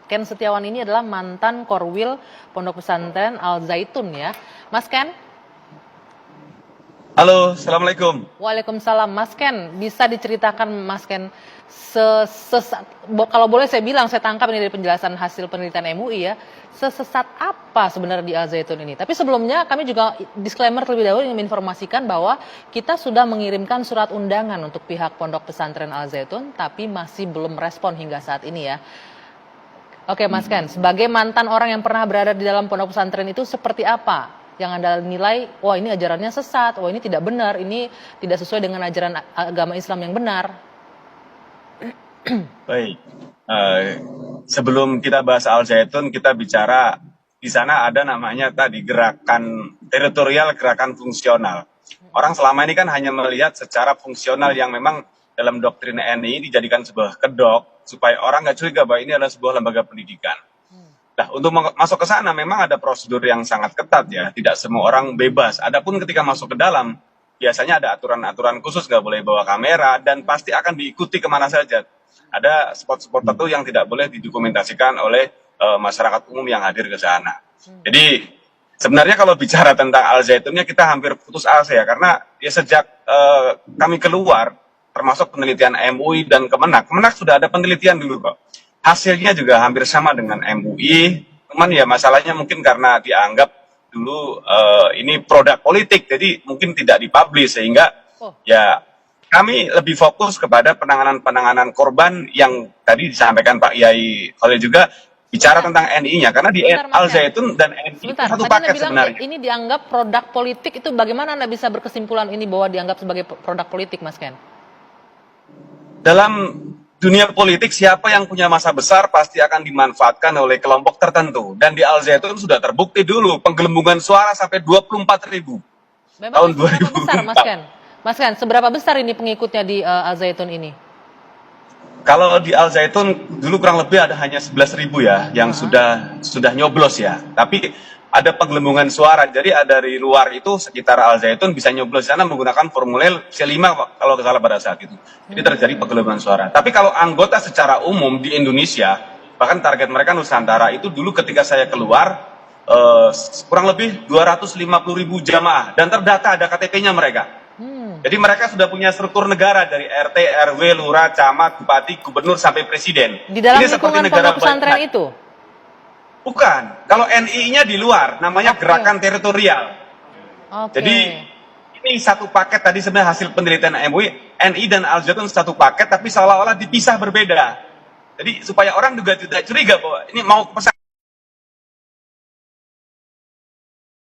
Ken Setiawan ini adalah mantan Korwil Pondok Pesantren Al Zaitun ya. Mas Ken? Halo, Assalamualaikum. Waalaikumsalam. Mas Ken, bisa diceritakan Mas Ken, kalau boleh saya bilang, saya tangkap ini dari penjelasan hasil penelitian MUI ya, sesesat apa sebenarnya di Al Zaitun ini? Tapi sebelumnya kami juga disclaimer terlebih dahulu ingin menginformasikan bahwa kita sudah mengirimkan surat undangan untuk pihak Pondok Pesantren Al Zaitun, tapi masih belum respon hingga saat ini ya. Oke Mas Ken, sebagai mantan orang yang pernah berada di dalam pondok pesantren itu seperti apa yang Anda nilai, wah ini ajarannya sesat, wah ini tidak benar, ini tidak sesuai dengan ajaran agama Islam yang benar? Baik, sebelum kita bahas Al Zaitun, kita bicara di sana ada namanya tadi gerakan teritorial, gerakan fungsional. Orang selama ini kan hanya melihat secara fungsional yang memang dalam doktrin NI dijadikan sebuah kedok supaya orang nggak curiga bahwa ini adalah sebuah lembaga pendidikan. Nah, untuk masuk ke sana memang ada prosedur yang sangat ketat ya, tidak semua orang bebas. Adapun ketika masuk ke dalam, biasanya ada aturan-aturan khusus, nggak boleh bawa kamera dan pasti akan diikuti kemana saja. Ada spot-spot tertentu yang tidak boleh didokumentasikan oleh masyarakat umum yang hadir ke sana. Jadi sebenarnya kalau bicara tentang Al Zaitunnya kita hampir putus asa ya, karena ya sejak kami keluar, termasuk penelitian MUI dan Kemenak sudah ada penelitian dulu kok. Hasilnya juga hampir sama dengan MUI, cuman ya masalahnya mungkin karena dianggap dulu ini produk politik, jadi mungkin tidak dipublish sehingga ya kami lebih fokus kepada penanganan korban yang tadi disampaikan Pak Yai Khalil juga bicara tentang NI-nya, karena di Al Zaitun dan NI itu satu paket sebenarnya. Ini dianggap produk politik, itu bagaimana Anda bisa berkesimpulan ini bahwa dianggap sebagai produk politik, Mas Ken? Dalam dunia politik, siapa yang punya masa besar pasti akan dimanfaatkan oleh kelompok tertentu. Dan di Al Zaitun sudah terbukti dulu penggelembungan suara sampai 24.000 tahun 2000. Besar, Mas Ken? Mas Ken, seberapa besar ini pengikutnya di Al Zaitun ini? Kalau di Al Zaitun dulu kurang lebih ada hanya 11.000 ya yang sudah nyoblos ya. Tapi ada penggelembungan suara. Jadi dari luar itu sekitar Al Zaitun bisa nyoblos di sana menggunakan formulir C5 kalau tidak salah pada saat itu. Jadi terjadi penggelembungan suara. Tapi kalau anggota secara umum di Indonesia, bahkan target mereka Nusantara itu dulu ketika saya keluar kurang lebih 250.000 jamaah dan terdata ada KTP-nya mereka. Jadi mereka sudah punya struktur negara dari RT, RW, lurah, camat, bupati, gubernur sampai presiden. Di dalam lingkungan pondok pesantren itu? Bukan. Kalau NI-nya di luar, namanya gerakan teritorial. Jadi ini satu paket tadi sebenarnya hasil penelitian MUI, NI dan Al Zaitun satu paket tapi seolah-olah dipisah berbeda. Jadi supaya orang juga tidak curiga bahwa ini mau ke pesantren